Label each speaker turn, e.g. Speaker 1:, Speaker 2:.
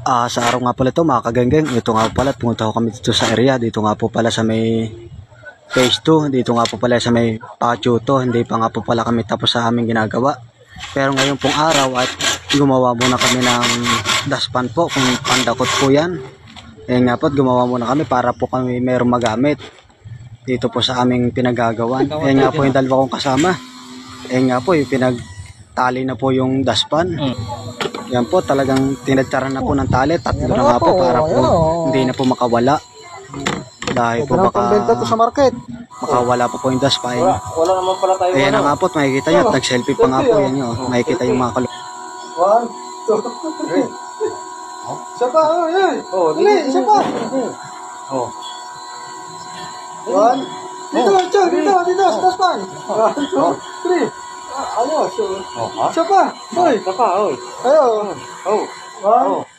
Speaker 1: Sa araw nga pala ito mga kagenggeng, ito nga pala pumunta ko kami dito sa area, dito nga po pala sa may phase 2, dito nga po pala sa may patio to, hindi pa nga po pala kami tapos sa aming ginagawa. Pero ngayon pong araw at gumawa muna kami ng daspan po, kung pandakot po yan. Nga po, gumawa muna kami para po kami mayroong magamit dito po sa aming pinagagawan. Nga po yung dalawa kong kasama. Nga po yung pinagtali na po yung daspan. Yan po, talagang tinadyaran na po ng tali. Tatlo na nga po para po hindi na po makawala. Dahil po baka
Speaker 2: sa market.
Speaker 1: makawala po yung daspan.
Speaker 2: Wala naman pala tayo.
Speaker 1: Ayan na nga po, makikita nyo. Nag-selfie pa nga po yan nyo. Makikita yung mga
Speaker 2: 1, 2, 3. Isa pa, yan. Isa pa. 1. Dito, sa daspan. 1, 2, 3. Ayos. Isa pa, oy.
Speaker 3: Isa pa, oy.
Speaker 2: Ayo.
Speaker 3: Oh.
Speaker 2: 1,